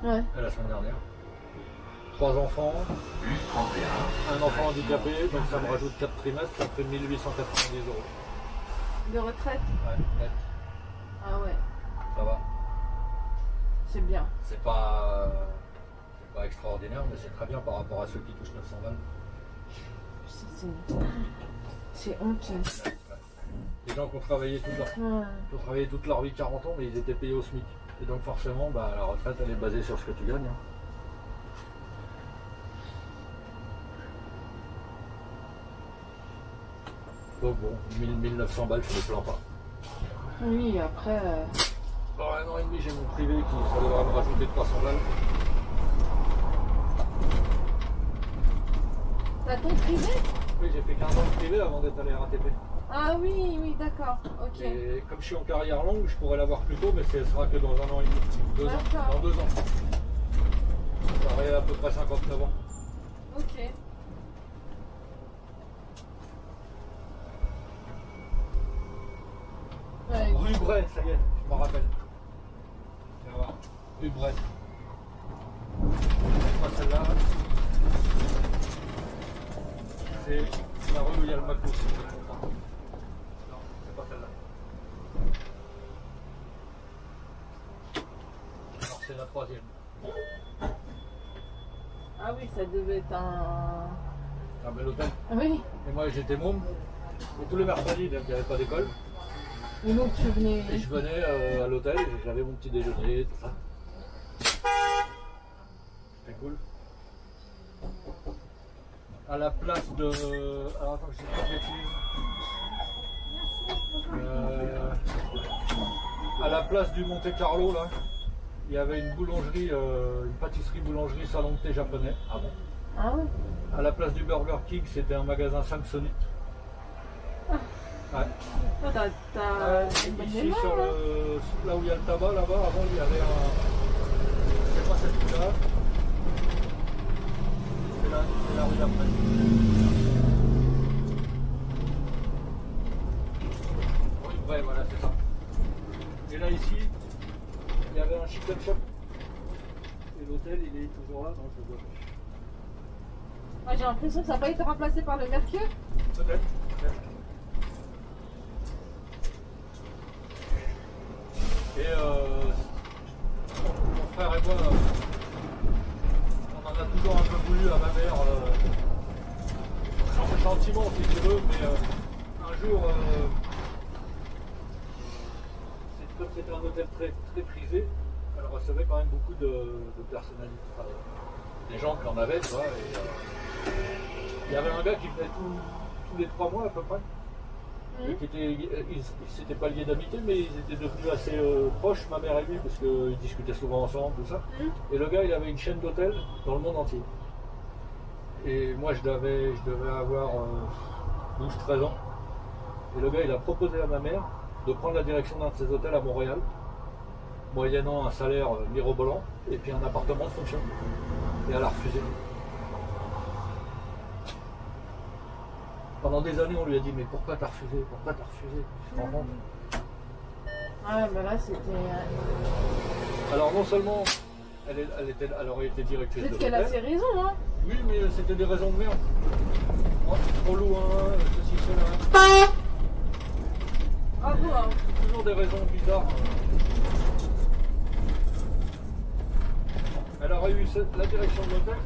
Ouais. la semaine dernière. 3 enfants, un enfant handicapé, donc ça me rajoute 4 trimestres, ça me fait 1890 euros. De retraite? Ouais, net. Ah ouais. Ça va. C'est bien. C'est pas extraordinaire, mais c'est très bien par rapport à ceux qui touchent 900 balles. C'est honteux. Ouais. Les gens qui ont travaillé toute leur vie 40 ans, mais ils étaient payés au SMIC. Et donc forcément, bah, la retraite, elle est basée sur ce que tu gagnes. Hein. Donc bon, 1900 balles, je ne me plains pas. Oui, après... Dans 1 an et demi, j'ai mon privé qui ça devrait me rajouter 300 balles. T'as ton privé? Oui, j'ai fait 15 ans de privé avant d'être à la RATP. Ah oui, oui, d'accord, ok. Et comme je suis en carrière longue, je pourrais l'avoir plus tôt, mais ce sera que dans 1 an et demi. 2 ans. Dans 2 ans. J'aurai à peu près 59 ans. Ok. Ouais. Rue Bray, ça y est, je m'en rappelle. Viens voir. Rue Bray. C'est pas celle-là. C'est la rue où il y a le McDo. Non, c'est pas celle-là. Alors c'est la 3e. Ah oui, ça devait être un... Un bel hôtel. Oui. Et moi j'étais môme. Et tous les mercredis, donc il n'y avait pas d'école. Et donc tu venais... Et je venais à l'hôtel, j'avais mon petit déjeuner, tout ça. C'était cool. À la place de... Alors attends, je sais pas de bêtises. À la place du Monte Carlo, là, il y avait une boulangerie, une pâtisserie-boulangerie salon de thé japonais. Ah bon? Ah ouais. À la place du Burger King, c'était un magasin Samsonite. Ouais. Oh, t'as une bonne Ici, mémoire, sur hein. là où il y a le tabac, là-bas, avant il y avait un... C'est pas cette rue-là. C'est la rue d'après. Oui, ouais, voilà, c'est ça. Et là, ici, il y avait un chicken shop. Et l'hôtel, il est toujours là, non, je le vois. Ah, j'ai l'impression que ça n'a pas été remplacé par le Mercure. Peut-être. Et mon frère et moi, on en a toujours un peu voulu à ma mère, gentiment si tu veux, mais un jour, comme c'était un hôtel très, très prisé, elle recevait quand même beaucoup de personnalités, enfin, des gens qui en avaient, tu vois, et il y avait un gars qui venait tous les 3 mois à peu près. Ils s'étaient pas liés d'amitié, mais ils étaient devenus assez proches, ma mère et lui, parce qu'ils discutaient souvent ensemble, tout ça. Et le gars, il avait une chaîne d'hôtels dans le monde entier. Et moi, je devais avoir 12-13 ans. Et le gars, il a proposé à ma mère de prendre la direction d'un de ses hôtels à Montréal, moyennant un salaire mirobolant, et puis un appartement de fonction. Et elle a refusé. Pendant des années, on lui a dit, mais pourquoi t'as refusé? Pourquoi t'as refusé? Tu te rends compte? Ouais, mais là, c'était... Alors, non seulement, elle aurait été directrice de peut-être qu'elle a ses raisons, hein. Oui, mais c'était des raisons de merde. Oh, c'est trop loin, ceci, cela. Bravo, hein. Toujours des raisons bizarres. Elle aurait eu la direction de l'hôtel.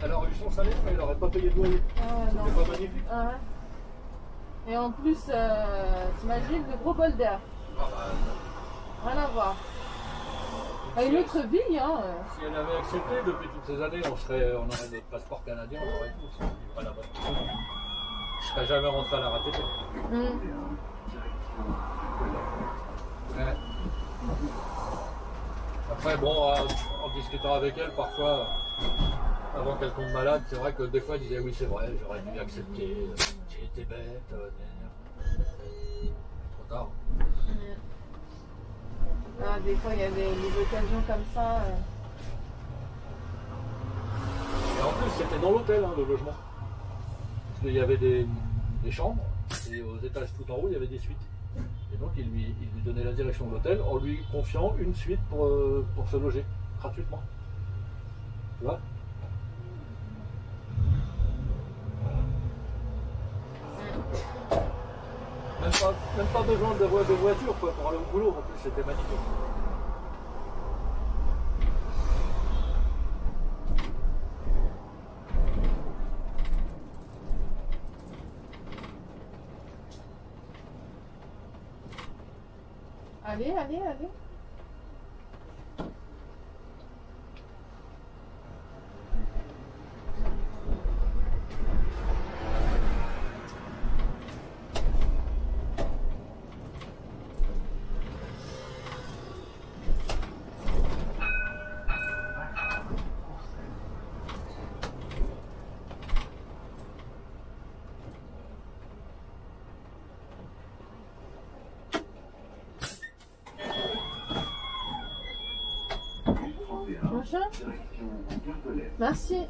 Elle aurait eu son salaire, mais elle n'aurait pas payé de loyer. C'était pas magnifique. Ah ouais. Et en plus, t'imagines le gros bol d'air. Rien à voir. À une autre vie, hein. Si elle avait accepté depuis toutes ces années, on aurait notre passeport canadien, on aurait tout. On vivrait là-bas. Je serais jamais rentré à la RATP. Ouais. Après, bon, en discutant avec elle, parfois, avant qu'elle tombe malade, c'est vrai que des fois, elle disait oui, c'est vrai, j'aurais dû accepter, j'ai été bête, trop tard. Ah, des fois, il y a des occasions comme ça. Et en plus, c'était dans l'hôtel, hein, le logement. Parce qu'il y avait des chambres, et aux étages tout en haut, il y avait des suites. Et donc, il lui donnait la direction de l'hôtel en lui confiant une suite pour se loger. gratuitement. Tu vois? Même pas besoin de voiture quoi, pour aller au boulot, en plus c'était magnifique. Allez, allez, allez. Bonjour. Merci.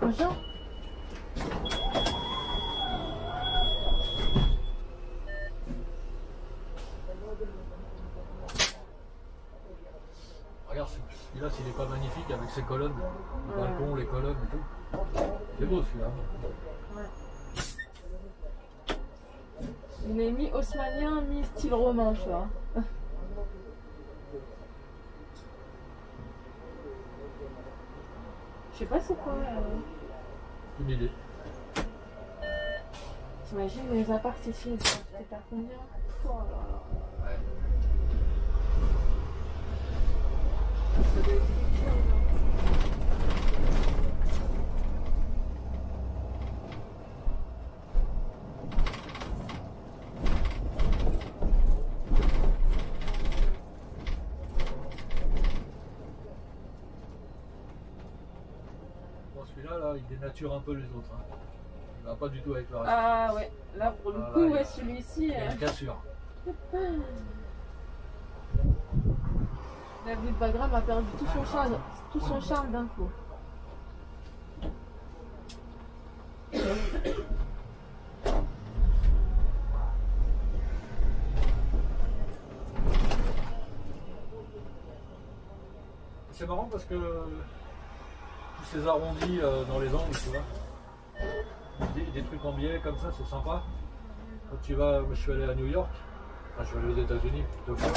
Bonjour. Regarde, celui-là, s'il n'est pas magnifique avec ses colonnes, le Ouais. balcon, les colonnes et tout. C'est beau celui-là. Ouais. Il est mi-haussmannien, mi-style romain, tu vois. Je sais pas c'est quoi. Une idée. T'imagines les apparts ici, peut-être à combien? Oh là là. Ouais. Ça doit être quelque chose, hein. Bon, celui-là, là, il dénature un peu les autres. Hein. Il va pas du tout avec le reste. Ah ouais, là pour le Ah, coup, là, ouais, celui-ci, Il y a une cassure. la ville de Bagram a perdu tout son charme d'un coup. C'est marrant parce que tous ces arrondis dans les angles, tu vois, des trucs en biais comme ça, c'est sympa. Quand tu vas, moi, je suis allé à New York, enfin, je suis allé aux États-Unis deux fois.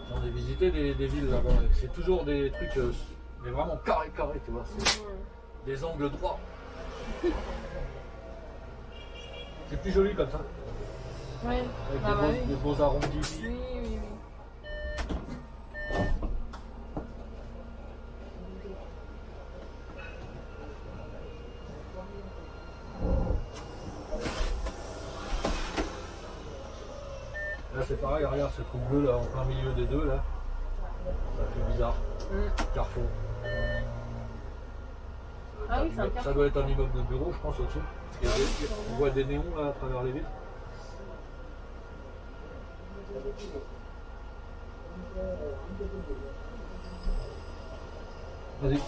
J'en ai visité des villes là-bas. C'est toujours des trucs, mais vraiment carré, tu vois. C'est des angles droits. C'est plus joli comme ça, Ouais, avec ah bah oui. des beaux arrondis. Oui, oui, oui. Là c'est pareil, regarde ce trou bleu là en plein milieu des deux là. Ça fait bizarre. Carrefour. Ah oui, c'est un Ça carrefour. doit être un immeuble de bureau, je pense, au-dessus. On voit des néons là à travers les vitres. Vas-y.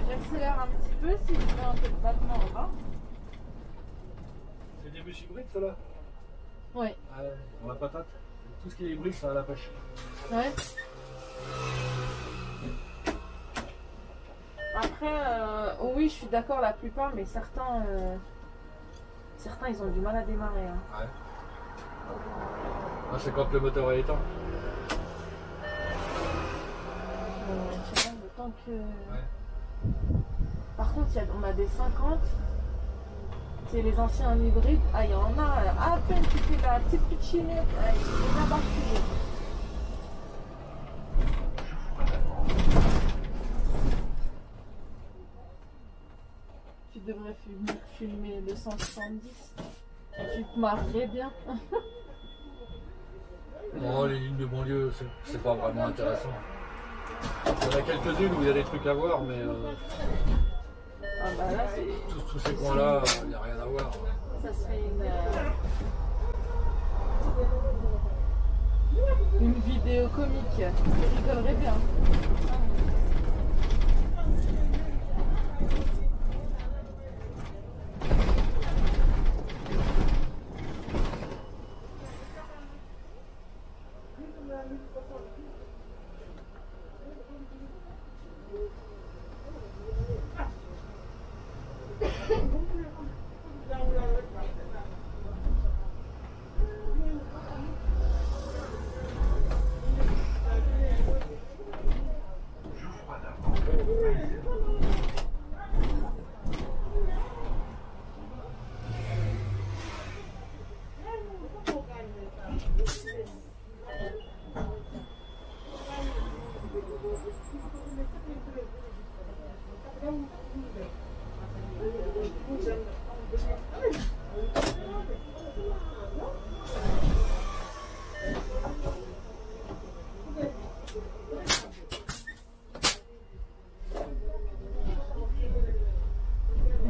J'accélère un petit peu si je mets un peu de battement en bas. C'est des bus hybrides, ça là? Ouais. Dans la patate. Tout ce qui est hybride, ça a la pêche. Ouais. Après, oui, je suis d'accord, la plupart, mais certains, ils ont du mal à démarrer. Hein. Ouais. Ah, c'est quand le moteur est éteint. Je sais pas, le temps que... Ouais. Par contre, on a des 50. C'est les anciens hybrides. Ah, il y en a, à peine tu fais la petite pitchinette. Ah, il est déjà basculé. Tu devrais filmer le 170. Tu te marrerais bien. Bon, les lignes de banlieue, c'est pas vraiment intéressant. Il y en a quelques-unes où il y a des trucs à voir, mais Ah bah là, c'est... Tous ces coins-là, il n'y a rien à voir. Ça serait une vidéo comique. Je rigolerais bien.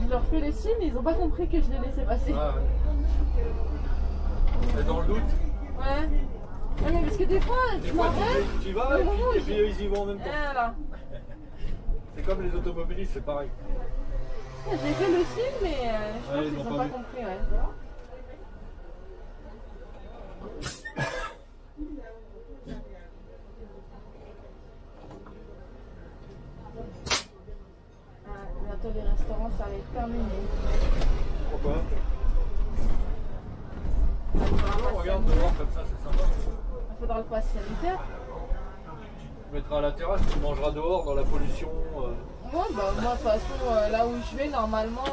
Je leur fais les signes, ils ont pas compris que je les laissais passer. Ah, ouais. Et dans le doute, Ouais. Ouais, mais parce que des fois, je m'arrête. tu y vas et puis eux, ils y vont en même temps. Voilà. C'est comme les automobilistes, c'est pareil. J'ai fait le signe, mais je pense ils qu'ils n'ont ont pas pas vu. compris. Ouais. Bientôt les restaurants, ça va être terminé. Pourquoi Il faudra, Regarde dehors comme ça, c'est sympa. le pass sanitaire. Tu mettras à la terrasse, tu mangeras dehors dans la pollution. Ouais, bah moi de toute façon, là où je vais, normalement...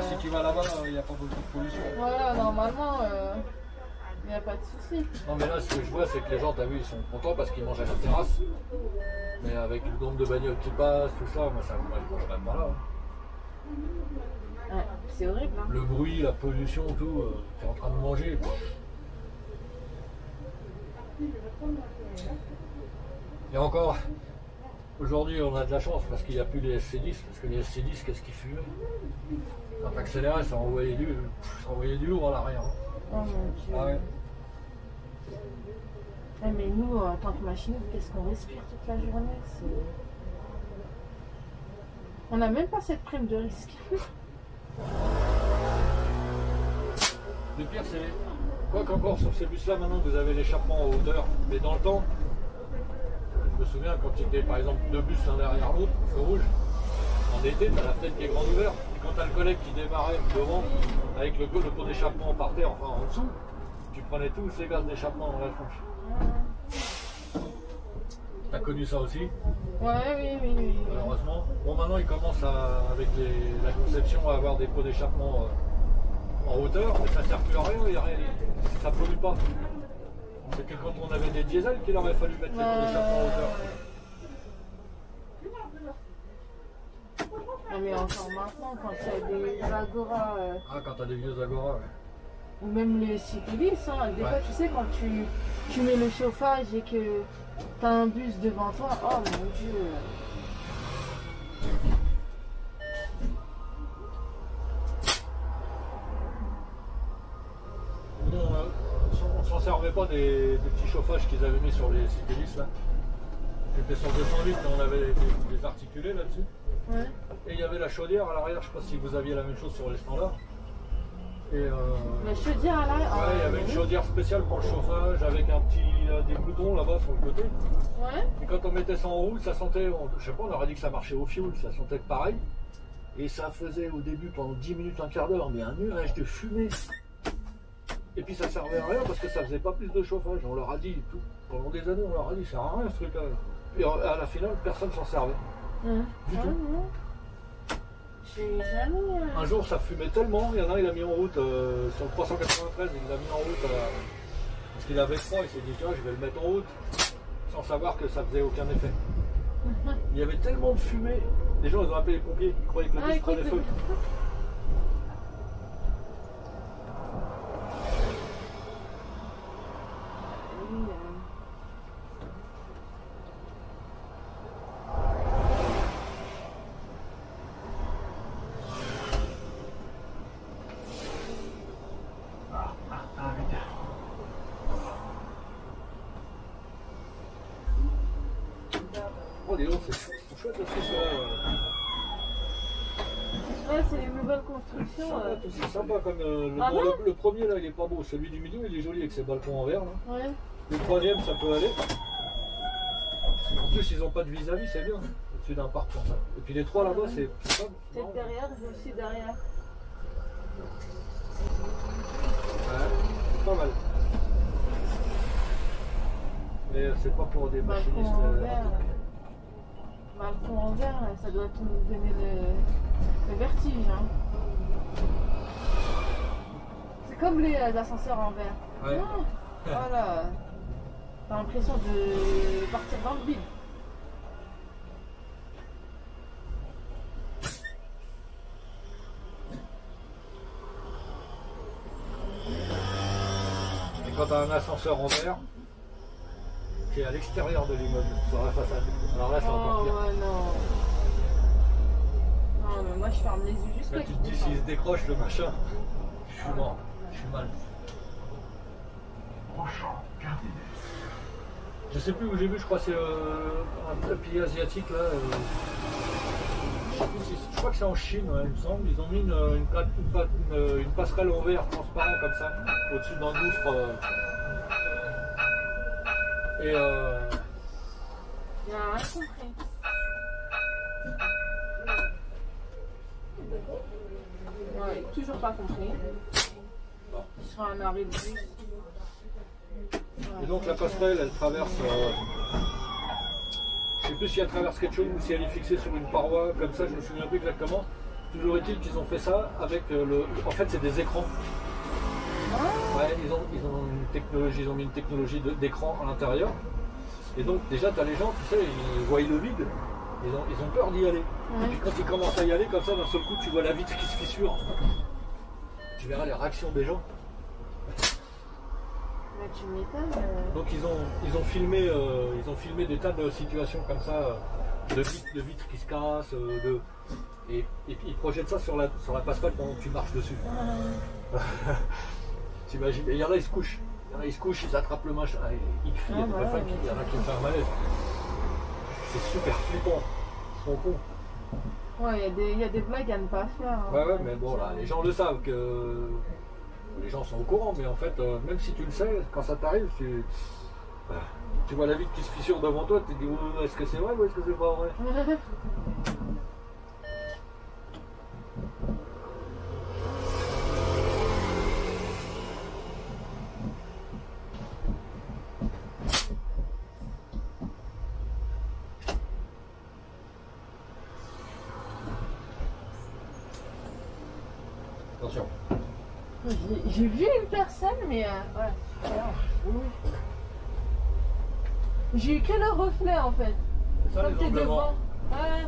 Si tu vas là-bas, il n'y a pas beaucoup de pollution. Voilà, normalement, il n'y a pas de souci. Non mais là, ce que je vois, c'est que les gens, t'as vu, ils sont contents parce qu'ils mangent à la terrasse. Mais avec le nombre de bagnoles qui passent, tout ça, moi je mange même pas là. Ouais, c'est horrible, hein. Le bruit, la pollution, tout, t'es en train de manger. Quoi. Et encore, aujourd'hui on a de la chance parce qu'il n'y a plus les SC10, parce que les SC10, qu'est-ce qu'ils fumaient? Quand t'accélérais, ça envoyait du lourd à l'arrière. Oh mon Dieu. Ah ouais. Ouais, mais nous, en tant que machiniste, qu'est-ce qu'on respire toute la journée? On n'a même pas cette prime de risque. Le pire, c'est quoi qu'encore sur ces bus-là, maintenant vous avez l'échappement en hauteur, mais dans le temps, je me souviens quand tu étais par exemple deux bus l'un derrière l'autre, feu rouge, en été, tu as la fenêtre qui est grande ouverte, et quand tu as le collègue qui démarrait devant, avec le pot d'échappement par terre, enfin en dessous, tu prenais tous ces gaz d'échappement dans la tronche. T'as connu ça aussi? Ouais, oui. Malheureusement. Bon, maintenant ils commencent avec la conception à avoir des pots d'échappement en hauteur, mais ça ne sert plus à rien, ça ne pollue pas. C'était quand on avait des diesels qu'il aurait fallu mettre les pots d'échappement en hauteur. Non, mais encore maintenant, quand il y a des Agora, Ah, quand t'as des vieux Agora, ouais. ou même les Citélis, hein, des fois, tu sais, quand tu mets le chauffage et que t'as un bus devant toi, oh mon Dieu. Nous, on s'en servait pas des petits chauffages qu'ils avaient mis sur les Citélis là. J'étais sur 208 et on avait des articulés là-dessus. Ouais. Et il y avait la chaudière à l'arrière, je sais pas si vous aviez la même chose sur les standards. Et La chaudière à l'arrière. ouais, il y avait une chaudière spéciale pour le chauffage avec des boutons là-bas sur le côté. Ouais. Et quand on mettait ça en route, ça sentait, je sais pas, on aurait dit que ça marchait au fioul, ça sentait pareil. Et ça faisait au début pendant 10 minutes, un quart d'heure, mais un nuage de fumée. Et puis ça servait à rien parce que ça faisait pas plus de chauffage. On leur a dit, tout, pendant des années, on leur a dit, ça sert à rien ce truc-là. Et à la finale, personne s'en servait. Du tout. J'ai jamais. Un jour, ça fumait tellement, il y en a, il a mis en route sur le 393, il l'a mis en route parce qu'il avait froid, il s'est dit, tiens, je vais le mettre en route, sans savoir que ça faisait aucun effet. Il y avait tellement de fumée, les gens ils ont appelé les pompiers, ils croyaient que le bus prenait feu. Oh, dis donc, c'est chouette aussi ça. Ouais, c'est les nouvelles constructions. C'est sympa comme Ah bon le premier là, il est pas beau. Celui du milieu, il est joli avec ses balcons en verre. Là. Ouais. Le troisième, ça peut aller. En plus, ils n'ont pas de vis-à-vis, c'est bien. Au-dessus d'un parc comme ça. Et puis les trois là-bas, c'est pas. Peut-être derrière, j'ai aussi derrière. Ouais, c'est pas mal. Mais c'est pas pour des machinistes. Balcon en verre, ça doit nous donner le vertige. Hein. C'est comme les ascenseurs en verre. Ouais. Ah, voilà. T'as l'impression de partir dans le vide. Et quand t'as un ascenseur en verre, qui est à l'extérieur de l'immeuble, sur la façade, alors là c'est encore pire. Ouais, non. Non, mais moi je ferme les yeux juste Là là. tu te dis s'il se décroche le machin, je suis mort, je suis mal. Je sais plus où j'ai vu, je crois que c'est un pays asiatique là. Je sais plus je crois que c'est en Chine, ouais, il me semble. Ils ont mis une passerelle en verre transparent comme ça, au-dessus d'un gouffre. Et Il y a un compris. Ouais, toujours pas compris. Sur un arrêt de bus. Et donc la passerelle, elle traverse. Je sais plus si elle traverse quelque chose ou si elle est fixée sur une paroi, comme ça, je me souviens plus exactement. Toujours est-il qu'ils ont fait ça avec En fait, c'est des écrans. Ouais, ils ont une technologie, ils ont mis une technologie d'écran à l'intérieur. Et donc déjà, tu as les gens, tu sais, ils voient le vide, ils ont peur d'y aller. Et puis quand ils commencent à y aller, comme ça, d'un seul coup, tu vois la vitre qui se fissure. Tu verras les réactions des gens. Mais tu m'étonnes. Donc ils ont filmé des tas de situations comme ça, de vitres qui se cassent, et puis ils projettent ça sur la passerelle pendant que tu marches dessus. T'imagines. Et il y en a, ils se couchent. Ils attrapent le machin, ils crient, il y en a qui me font un malaise. C'est super flippant. Ils sont cons. Ouais, il y a des blagues à ne pas faire. Hein. Ouais, mais bon, là, les gens le savent que. Les gens sont au courant, mais en fait, même si tu le sais, quand ça t'arrive, tu vois la vitre qui se fissure devant toi, tu te dis est-ce que c'est vrai ou est-ce que c'est pas vrai? Attention. J'ai vu une personne, mais ouais. J'ai eu que le reflet en fait. C'est ça, comme les t'es devant. Ouais.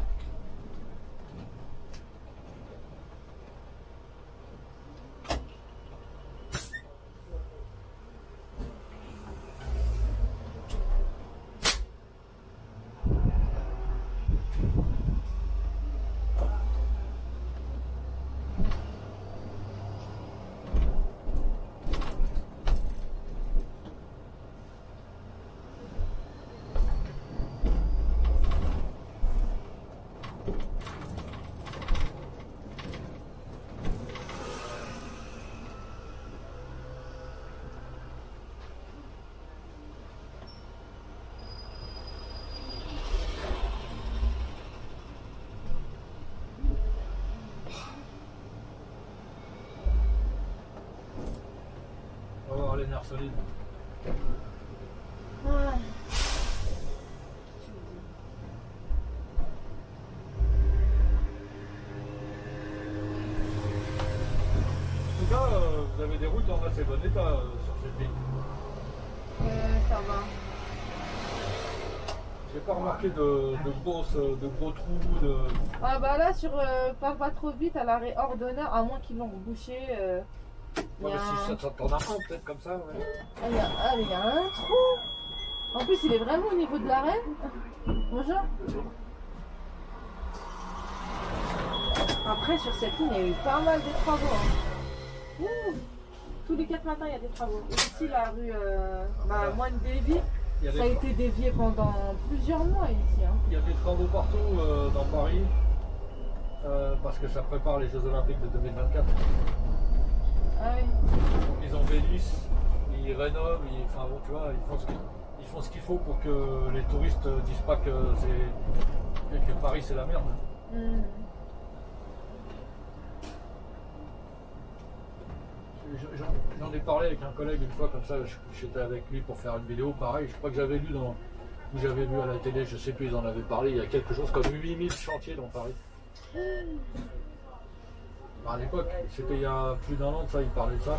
On va avoir les nerfs solides. Ouais. En tout cas, vous avez des routes en assez bon état sur cette ligne. Ça va. J'ai pas remarqué de gros trous. Ah bah là sur pas trop vite à l'arrêt hors d'honneur, à moins qu'ils l'ont rebouché. Ouais, si ça t'en a un peut-être comme ça, ouais. Mais il y a un trou. En plus il est vraiment au niveau de l'arrêt. Bonjour. Après sur cette ligne il y a eu pas mal de travaux. Hein. Ouh. Tous les 4 matins il y a des travaux. Et ici la rue Moine Davy, Il y a Ça a été dévié pendant plusieurs mois ici. Hein. Il y a des travaux partout dans Paris parce que ça prépare les Jeux Olympiques de 2024. Ah oui. Ils embellissent, ils rénovent, enfin bon, tu vois, ils font ce qu'il faut pour que les touristes disent pas que Paris c'est la merde. Mm. J'en ai parlé avec un collègue une fois comme ça, j'étais avec lui pour faire une vidéo, pareil, je crois que j'avais lu ou j'avais vu à la télé, je sais plus, ils en avaient parlé, il y a quelque chose comme 8000 chantiers dans Paris. À l'époque, c'était il y a plus d'un an de ça, il parlait de ça.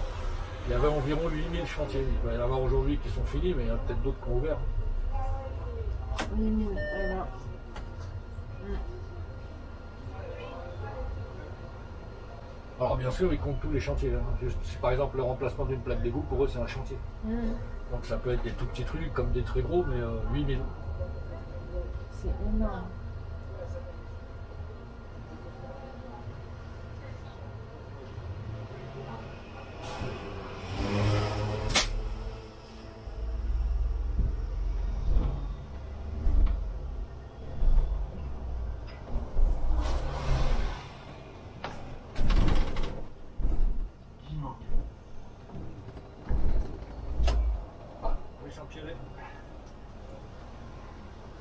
Il y avait environ 8000 chantiers. Il va y en avoir aujourd'hui qui sont finis, mais il y en a peut-être d'autres qui ont ouvert. 8000, voilà. Alors bien sûr, ils comptent tous les chantiers. Hein. Par exemple, le remplacement d'une plaque d'égout, pour eux, c'est un chantier. Donc ça peut être des tout petits trucs comme des très gros, mais 8000. C'est énorme.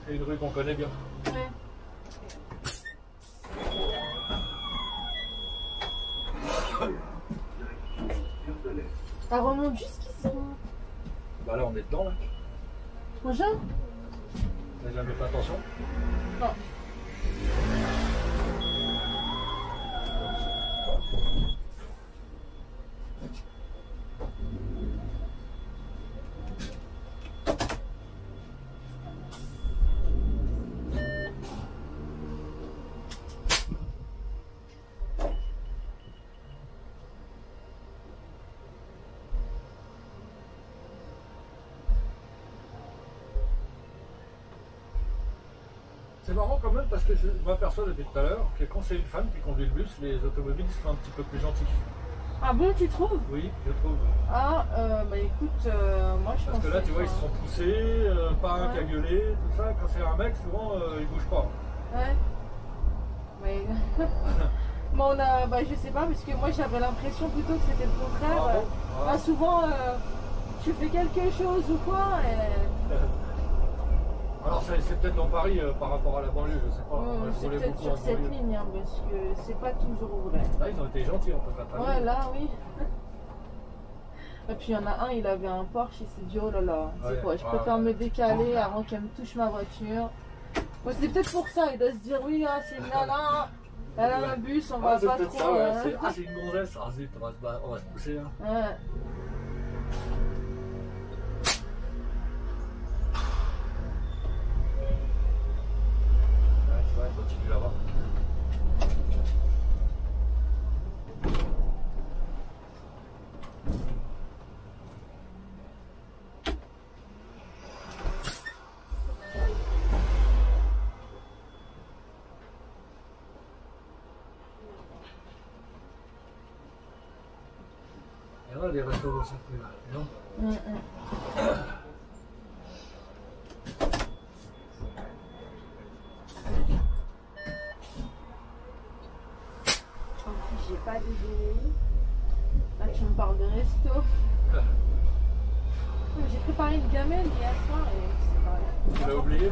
C'est une rue qu'on connaît bien. Ouais. Ça remonte jusqu'ici. Bah là on est dedans là. Bonjour. T'as jamais fait attention? Non. C'est marrant quand même parce que je m'aperçois depuis tout à l'heure que quand c'est une femme qui conduit le bus, les automobilistes sont un petit peu plus gentils. Ah bon, tu trouves? Oui, je trouve. Ah, bah écoute, moi je pense. Parce que là, tu vois, ils se sont poussés, pas un qui a gueulé, tout ça. Quand c'est un mec, souvent, il bouge pas. Ouais. Mais. Bon, on a. Bah, je sais pas, parce que moi j'avais l'impression plutôt que c'était le contraire. Ah bon? Ah. Bah, souvent, tu fais quelque chose ou quoi, et. Alors, c'est peut-être dans Paris par rapport à la banlieue, je sais pas. Moi, je c'est roulais peut-être beaucoup sur en cette banlieue. ligne, hein, parce que c'est pas toujours vrai. Là, ils ont été gentils en tout cas. Ouais, là, oui. Et puis il y en a un, il avait un Porsche, il s'est dit oh là là, tu sais quoi, je préfère me décaler avant qu'elle me touche ma voiture. Bon, c'est peut-être pour ça, il doit se dire oui, ah, c'est une nana, elle a un bus, on va c'est pas peut-être trop. ça, ouais. C'est une gonzesse, ah zut, on va se pousser. Hein. Ouais. Ouais, continue là-bas. Il y en a des restos dans cette rue-là, non? J'ai pas déjeuné. Là, tu me parles de resto. J'ai préparé une gamelle hier soir et c'est pareil. Tu l'as oublié?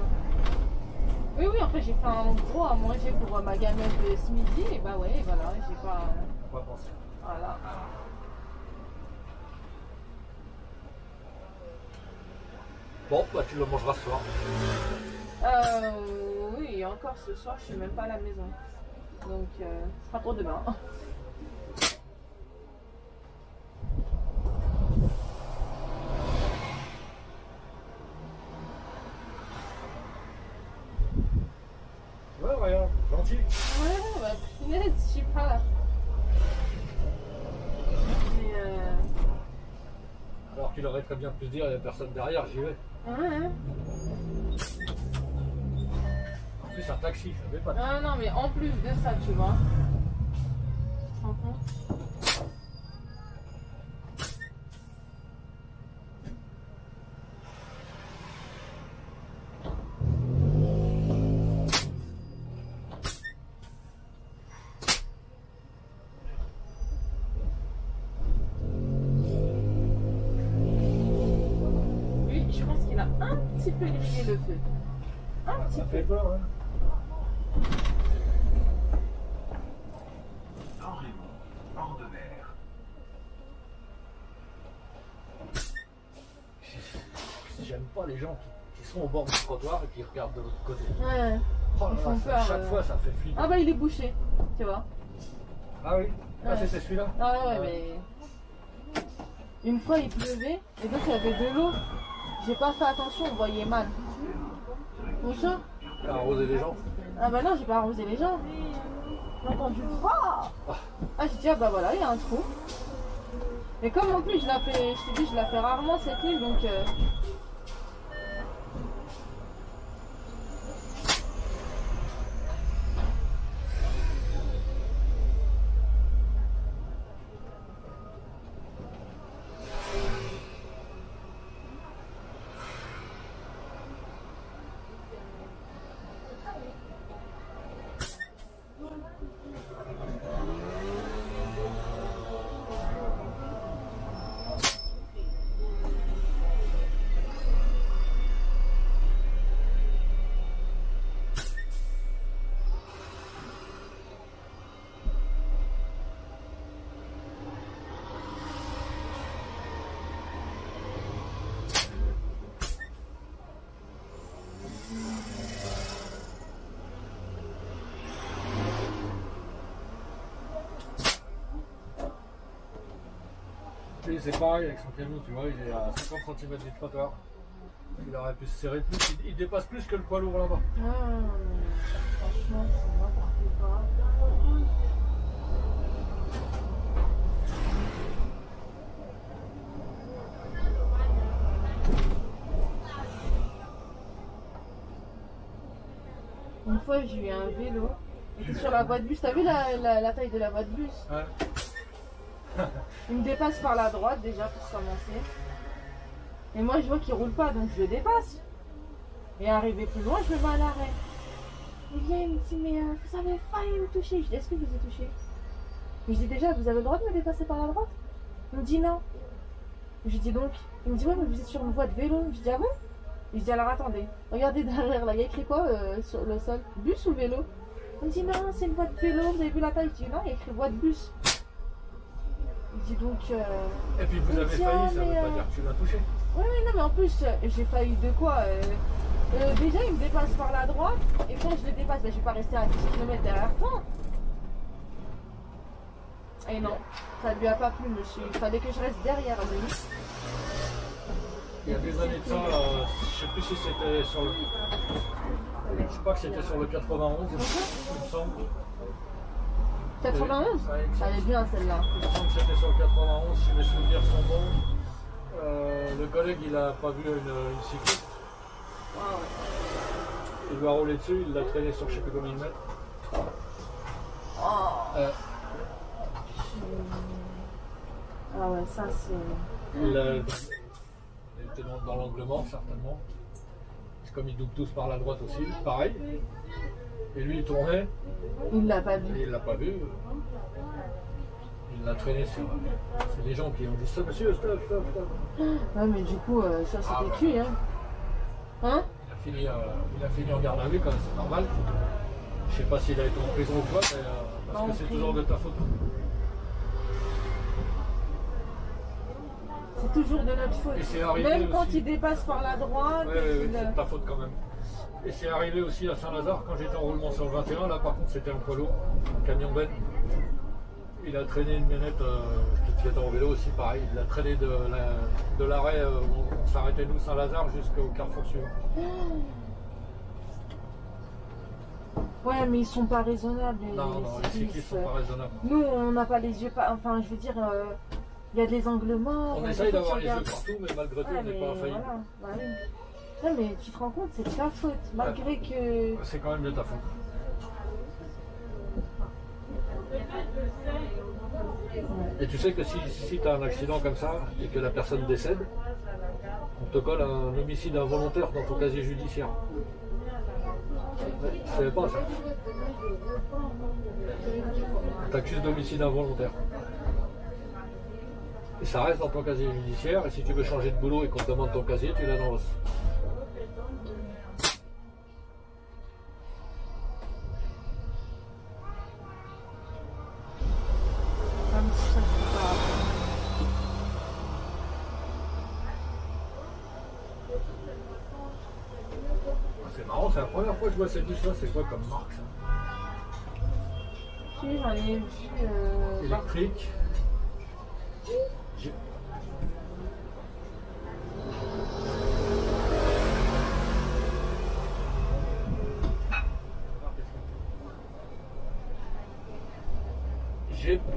Oui, oui, en fait, j'ai fait un gros à manger pour ma gamelle de ce midi. Et bah, ouais, voilà, j'ai pas. On va penser. Voilà. Bon, bah tu le mangeras ce soir. Oui, et encore ce soir, je suis même pas à la maison. Donc, ce sera pour demain. Ouais, regarde, gentil. Ouais, bah, punaise, je suis pas là. Mais, Alors qu'il aurait très bien pu se dire, il n'y a personne derrière, j'y vais. ouais. En plus, un taxi, ça fait pas. Ah non, mais en plus de ça, tu vois. Tu te rends compte? petit peu grillé le feu. Un petit Ça peu. fait peur, hein. J'aime pas les gens qui sont au bord du trottoir et qui regardent de l'autre côté. Ouais. Oh Ils là font là, peur, chaque fois ça fait flipper. Ah bah il est bouché, tu vois. Ah oui. Ah Ouais. c'était celui-là. Ah ouais, mais une fois il pleuvait et donc il y avait de l'eau. J'ai pas fait attention, on voyait mal. Bonjour. Il a arrosé les gens. Ah bah non, j'ai pas arrosé les gens. J'ai entendu ah, j'ai dit ah bah voilà, il y a un trou. Et comme en plus je la fais, je t'ai dit je la fais rarement cette nuit donc Lui c'est pareil avec son camion, tu vois, il est à 50 cm du trottoir. Il aurait pu se serrer plus, il dépasse plus que le poids lourd là-bas. franchement c'est n'importe quoi. Une fois j'ai eu un vélo, il était sur la voie de bus, t'as vu la taille de la voie de bus? Ouais. Il me dépasse par la droite déjà pour commencer. Et moi je vois qu'il roule pas donc je le dépasse. Et arrivé plus loin, je me mets à l'arrêt. Il vient, il me dit mais vous avez failli me toucher. Je dis est-ce que je vous ai touché? Je dis déjà vous avez le droit de me dépasser par la droite? Il me dit non. Je dis donc, il me dit ouais mais vous êtes sur une voie de vélo. Je dis ah bon? Je dis alors attendez, regardez derrière là, il y a écrit quoi sur le sol? Bus ou vélo? Il me dit non c'est une voie de vélo, vous avez vu la taille? Je dis non, il y a écrit voie de bus. Je dis donc Et puis vous avez failli, ça veut pas dire que tu l'as touché. oui, non, mais en plus, j'ai failli de quoi déjà, il me dépasse par la droite, et quand je le dépasse, ben, je vais pas rester à 10 km derrière toi. Et non, ça lui a pas plu, monsieur. Il fallait que je reste derrière lui. Il y a des années de ça, je sais plus si c'était sur le. Je crois que c'était sur le 91, il me semble. 91 elle est bien celle-là. Il me semble que c'était sur le 91, si mes souvenirs sont bons. Le collègue il a pas vu une cycliste. Il lui a roulé dessus, il l'a traîné sur je sais plus combien de mètres. Ah ouais, ça c'est. Il était dans l'angle mort certainement. Comme ils doublent tous par la droite aussi, pareil. Et lui il tournait. Il l'a pas vu. Et il l'a pas vu. Il l'a traîné sur. C'est des gens qui ont dit ça, monsieur, stop, stop, stop. Ouais, mais du coup, ça c'était cuit, hein. Hein? Il a fini en garde à vue, quand même, c'est normal. Je sais pas s'il a été en prison ou quoi, mais, parce que c'est toujours de ta faute. C'est toujours de notre faute. Et c'est arrivé même quand aussi. il dépasse par la droite. Oui, c'est de ta faute quand même. Et c'est arrivé aussi à Saint-Lazare, quand j'étais en roulement sur le 21, là par contre c'était un poids lourd, un camion Ben. Il a traîné une minette, qui était en vélo aussi, pareil. Il a traîné de l'arrêt où on s'arrêtait nous, Saint-Lazare, jusqu'au carrefour suivant. Ouais, mais ils sont pas raisonnables. Non, les cyclistes sont pas raisonnables. Nous, on n'a pas les yeux pas. Enfin, je veux dire, il y a des angles morts. On essaye d'avoir les yeux partout, mais malgré tout, on n'est pas infaillible. Voilà. Bah, oui. Non, mais tu te rends compte, c'est de ta faute, malgré que. C'est quand même de ta faute. Et tu sais que si tu as un accident comme ça et que la personne décède, on te colle un homicide involontaire dans ton casier judiciaire. Tu savais pas ça? On t'accuse d'homicide involontaire. Et ça reste dans ton casier judiciaire, et si tu veux changer de boulot et qu'on te demande ton casier, tu l'as dans l'os. ça, je peux pas. C'est marrant, c'est la première fois que je vois cette bus-là. C'est quoi comme marque ça? Oui, j'en ai vu. Électrique.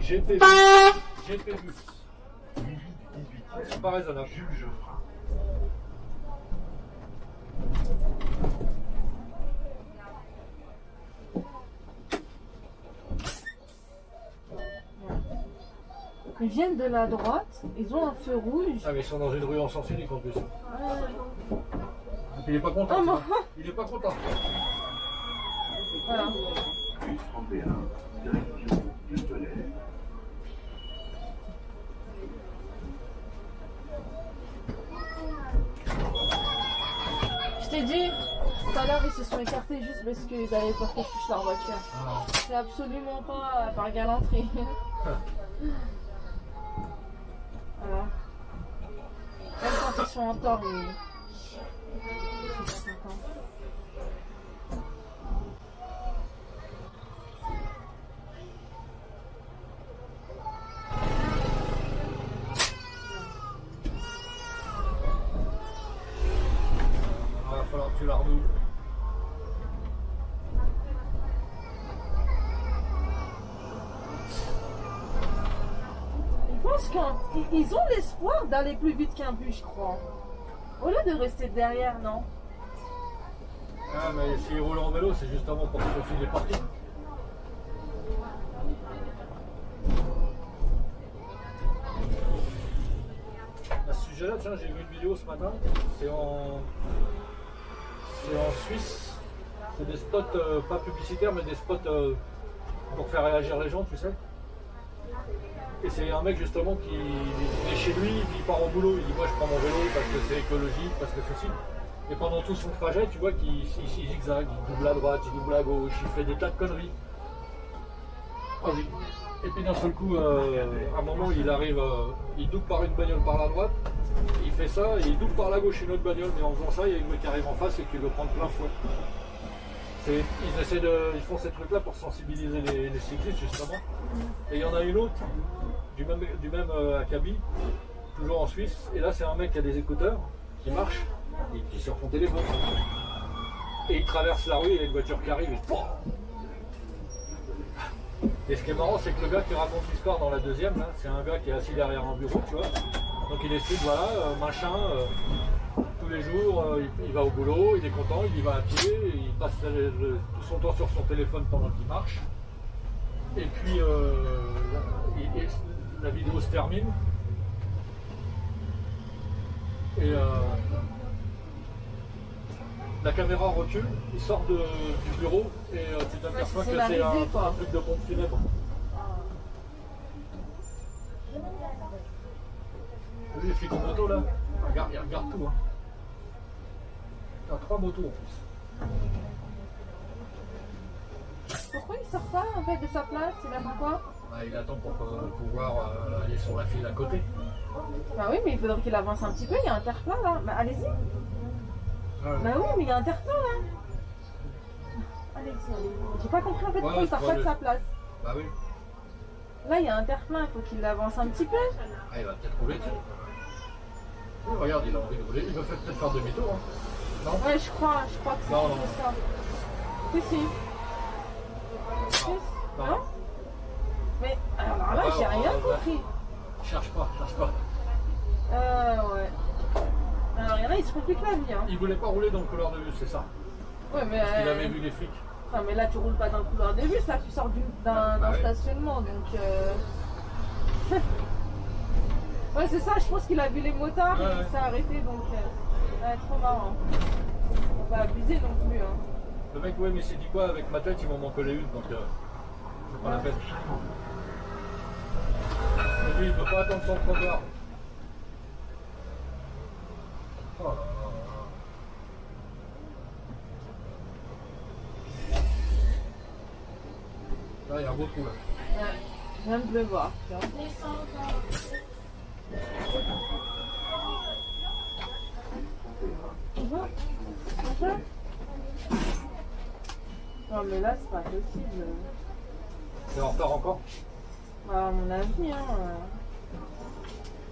GP bus. C'est pas raisonnable. Ils viennent de la droite, ils ont un feu rouge. Ah mais ils sont dans une rue en sens unique en plus. Il est pas content. Oh, non. Il est pas content. Voilà. Je t'ai dit, tout à l'heure ils se sont écartés juste parce qu'ils avaient peur que je touche leur voiture. Ah. C'est absolument pas par galanterie. Voilà. Même quand ils sont en tort, ils sont pas contents. Il va falloir que tu la redoubles. Je pense qu'ils ont l'espoir d'aller plus vite qu'un bus, je crois. Au lieu de rester derrière, non? Ah mais s'ils roulent en vélo, c'est justement pour se faufiler partout. À ce sujet-là, tiens, j'ai vu une vidéo ce matin. C'est en Suisse. C'est des spots pas publicitaires, mais des spots pour faire réagir les gens, tu sais. Et c'est un mec justement qui est chez lui, il part au boulot, il dit moi je prends mon vélo parce que c'est écologique, parce que ceci. Et pendant tout son trajet, tu vois qu'il zigzague, il double à droite, il double à gauche, il fait des tas de conneries. Oh oui. Et puis d'un seul coup, à un moment il arrive, il double par une bagnole par la droite, il fait ça, et il double par la gauche une autre bagnole, mais en faisant ça, il y a une mec qui arrive en face et qui veut prendre plein fouet. Ils font ces trucs-là pour sensibiliser les cyclistes justement. Et il y en a une autre, du même acabit, toujours en Suisse. Et là c'est un mec qui a des écouteurs, qui marche, et qui est sur son téléphone. Et il traverse la rue et il y a une voiture qui arrive et POUM. Et ce qui est marrant, c'est que le gars qui raconte l'histoire dans la deuxième, là, c'est un gars qui est assis derrière un bureau, tu vois. Donc il explique, voilà, machin, tous les jours, il va au boulot, il est content, il y va à pied, il passe tout son temps sur son téléphone pendant qu'il marche. Et puis, la vidéo se termine. Et la caméra recule, il sort du bureau et tu t'aperçois que c'est un truc de pompe funèbre. Lui, les flics en moto là, il regarde tout. Hein. Il y a 3 motos en plus. Pourquoi il sort pas en fait de sa place? Il attend quoi? Bah, il attend pour pouvoir aller sur la file à côté. Bah oui, mais il faudrait qu'il avance un petit peu, il y a un terre-plein là. Bah allez-y. Bah oui, mais il y a un terre-plein là. Allez-y, allez-y. J'ai pas compris en fait pourquoi il sort pas de sa place. Bah oui. Là, il y a un terre-plein, il faut qu'il avance un petit peu. Ah, il va peut-être rouler dessus. Oui, regarde, il a envie de rouler. Il va peut-être faire demi-tour. Hein. Non? Ouais, je crois que c'est ça. Oui, si. Non? Mais alors là, j'ai rien compris. Cherche pas. Ouais. Alors, il y en a, il se complique la vie. Hein. Il voulait pas rouler dans le couloir de bus, c'est ça. Ouais, mais. Parce qu'il avait vu les flics. Non, mais là, tu roules pas dans le couloir de bus, là, tu sors d'un stationnement, donc. Ouais, c'est ça, je pense qu'il a vu les motards et il s'est arrêté, donc. Trop marrant. On va abuser non plus. Hein. Le mec, ouais, mais c'est dit quoi, avec ma tête, il m'en manquait une, donc. C'est pas la peine. Et lui, il peut pas attendre son trottoir. Oh là là. Là, il y a un beau trou là. Ouais. Je viens de le voir. Non mais là c'est pas possible. C'est en retard encore? À mon avis, hein.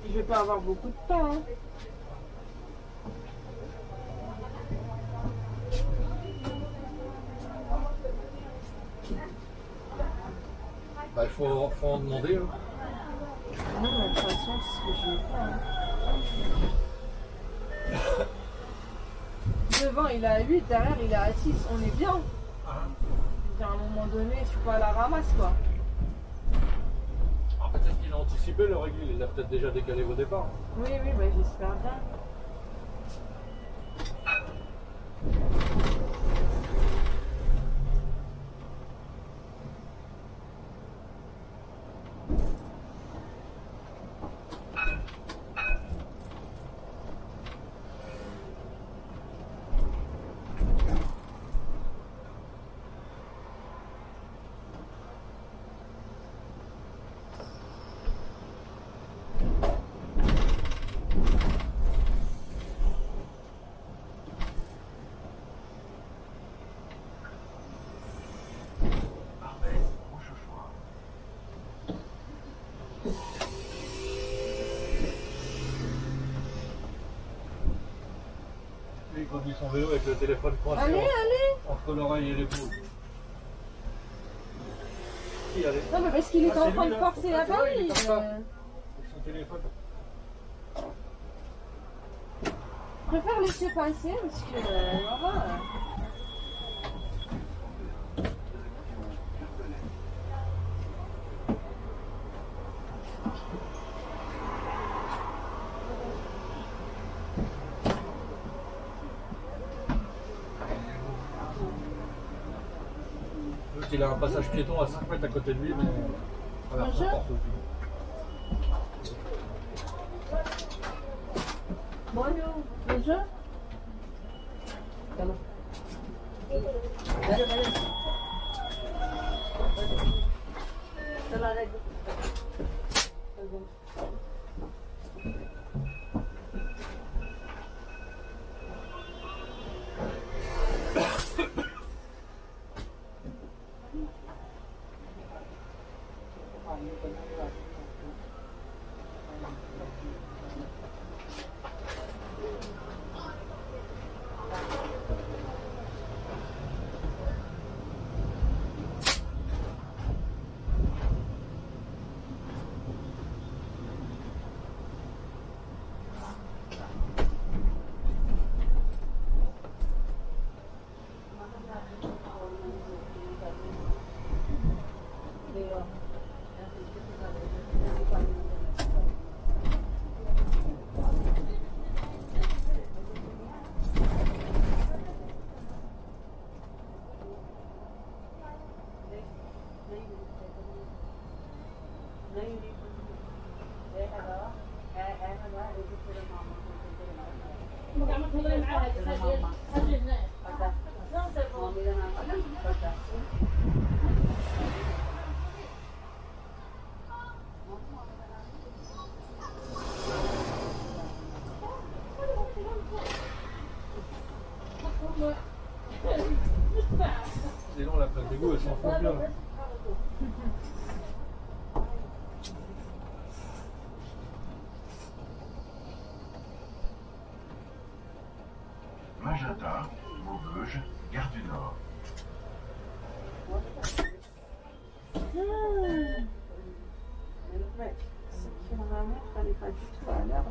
Je vais pas avoir beaucoup de temps. Hein. Bah, il faut en demander. Hein. Non, mais de toute façon, c'est ce que je vais faire. Hein. Devant, il est à 8, derrière, il est à 6. On est bien. À un moment donné, je suis pas à la ramasse, quoi. Ah, peut-être qu'il a anticipé le règle, il a peut-être déjà décalé au départ. Oui, oui, bah, j'espère bien. Il conduit son vélo avec le téléphone coincé entre l'oreille et l'épaule. Non mais parce qu'il est en train de forcer la valise. Avec son téléphone. Je préfère laisser passer parce que voilà. Il a un passage piéton à 5 mètres à côté de lui, mais traverse n'importe où. Bonjour. Bonjour. Comment? Sinon, la plaque d'égout, elle s'en fout bien. Magenta, Maubeuge, Gare du Nord. C'est que vraiment, il fallait pas du tout à l'heure.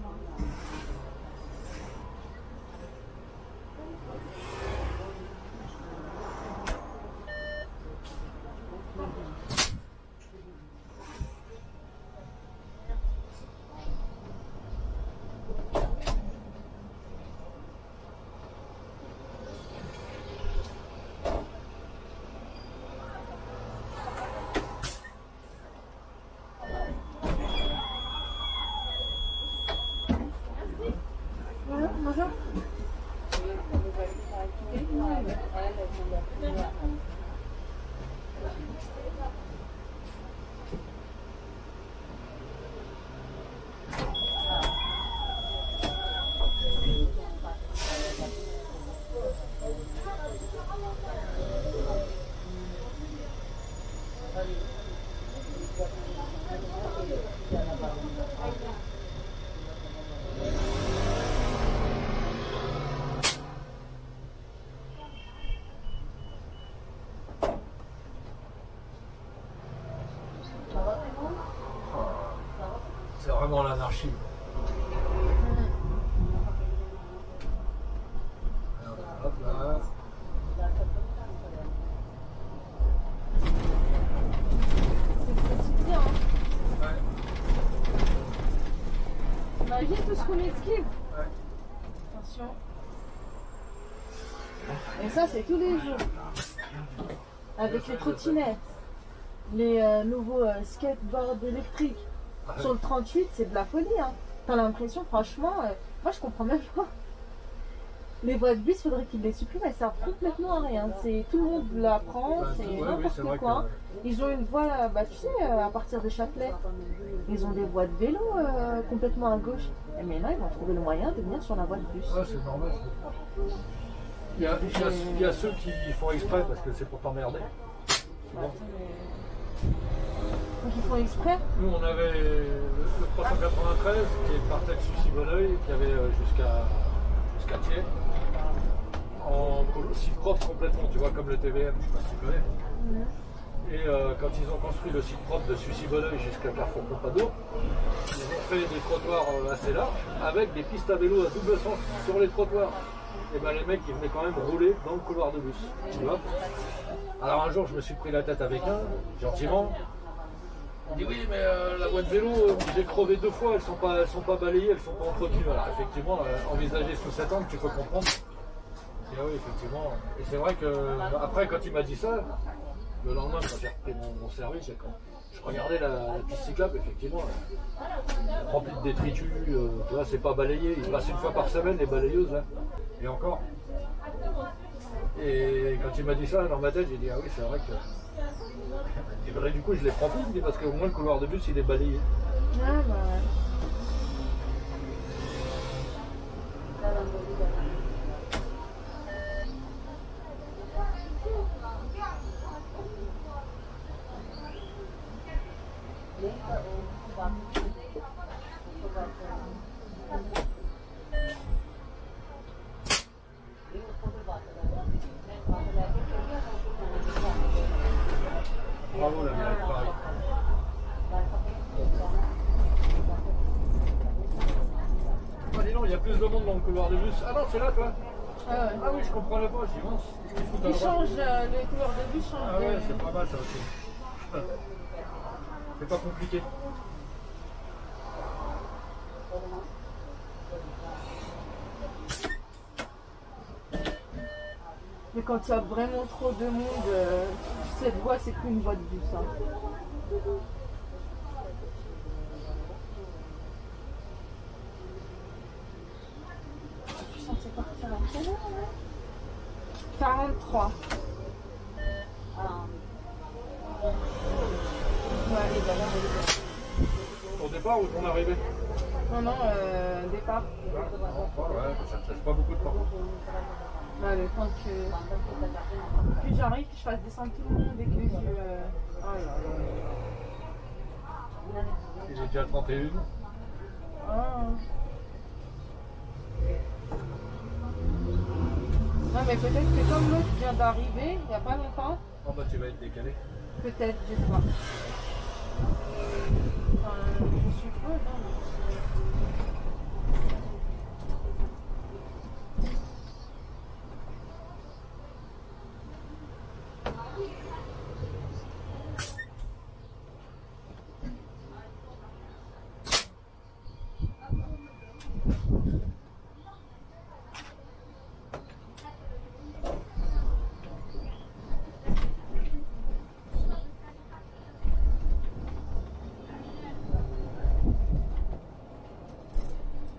C'est vraiment l'anarchie. Hop là. C'est quotidien. Hein. Ouais. Imagine tout ce qu'on esquive. Ouais. Attention. Et ça, c'est tous les jours. Avec les trottinettes, les nouveaux skateboards électriques. Ouais. Sur le 38, c'est de la folie. Hein. T'as l'impression, franchement, moi je comprends même pas. Les voies de bus, faudrait qu'ils les suppriment, elles servent complètement à rien. C'est, tout le monde la prend, Bah, c'est oui, n'importe vrai quoi. que- Ils ont une voie, bah, tu sais, à partir de Châtelet. Ils ont des voies de vélo complètement à gauche. Et maintenant, ils vont trouver le moyen de venir sur la voie de bus. Ouais, c'est normal. Il y a ceux qui font exprès parce que c'est pour t'emmerder. Souvent. Donc ils font exprès. Nous, on avait le 393 qui partait de Sucy-Belleuil, qui avait jusqu'à Thiers, en site propre complètement, tu vois, comme le TVM, je sais pas si tu connais. Et quand ils ont construit le site propre de Sucy-Belleuil jusqu'à Carrefour Pompadour, ils ont fait des trottoirs assez larges avec des pistes à vélo à double sens sur les trottoirs. Et ben les mecs ils venaient quand même rouler dans le couloir de bus, tu vois. Alors un jour je me suis pris la tête avec un, gentiment. Il dit oui mais la voie de vélo, j'ai crevé 2 fois, elles sont pas balayées, elles sont pas entretenues. Alors effectivement, envisagé sous cet angle, tu peux comprendre. Et oui effectivement. Et c'est vrai que après quand il m'a dit ça, le lendemain quand j'ai repris mon service, quand je regardais la piste cyclable, effectivement, remplie de détritus, tu vois, c'est pas balayé, il passe 1 fois par semaine les balayeuses là. Et encore. Et quand il m'a dit ça dans ma tête, j'ai dit ah oui c'est vrai que. Et ben, du coup je les prends plus parce qu'au moins le couloir de bus il est balayé. Ah bah ouais. Bravo la mère, pareil. Ah dis donc, il y a plus de monde dans le couloir de bus. Ah non, c'est là toi. Ah ouais. Ah oui, je comprenais pas, j'y pense. Ils changent, les couleurs de bus changent. Ah ouais, c'est pas mal ça aussi. C'est pas compliqué. Mais quand il y a vraiment trop de monde, cette voie c'est plus une voie de bus. Hein. Je suis censée partir à quelle heure là 43. Ouais, Ton départ ou ton arrivée? non, non, départ. Ouais, ça te laisse pas beaucoup de temps. Ouais, le temps que j'arrive, que je fasse descendre tout le monde et que je... Oh là là. Il est déjà 31. Ah. Non mais peut-être que comme l'autre vient d'arriver, il n'y a pas longtemps, Oh bah tu vas être décalé. peut-être, je sais pas. Je suppose, hein.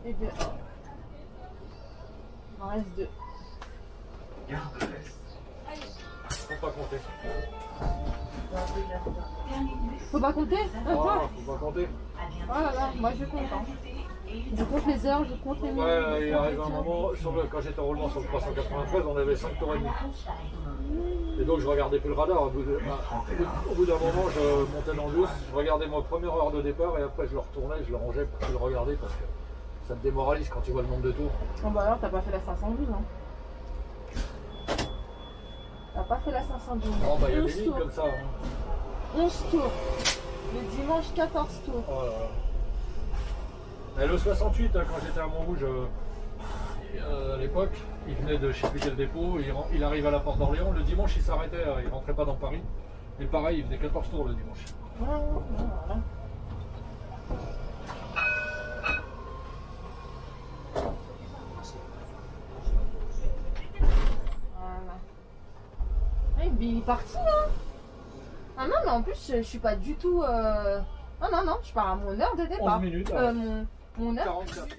Et 2. Il en reste 2. Gare de l'Est. Faut pas compter. Faut pas compter? Oh, faut pas compter. Oh là là, moi je compte. Hein. Je compte les heures, je compte les minutes. Ouais, il arrive un moment, quand j'étais en roulement sur le 393, on avait 5 tours et demi. Et donc je regardais plus le radar. Au bout d'un moment, je montais dans le bus, je regardais ma première heure de départ et après je le retournais, je le rangeais pour plus le regarder parce que ça te démoralise quand tu vois le nombre de tours. Oh bah alors t'as pas fait la 512 hein. T'as pas fait la 512. Oh bah il y a 11 des lignes tours. comme ça. Hein. 11 tours. Le dimanche 14 tours. Oh là là. Et le 68, quand j'étais à Montrouge, à l'époque, il venait de je sais plus quel dépôt, il arrive à la porte d'Orléans, le dimanche il s'arrêtait, il rentrait pas dans Paris. Et pareil, il faisait 14 tours le dimanche. Voilà. Il est parti, hein. Ah non, mais en plus, je suis pas du tout... Non, je pars à mon heure de départ. 11 minutes. Mon heure. 44.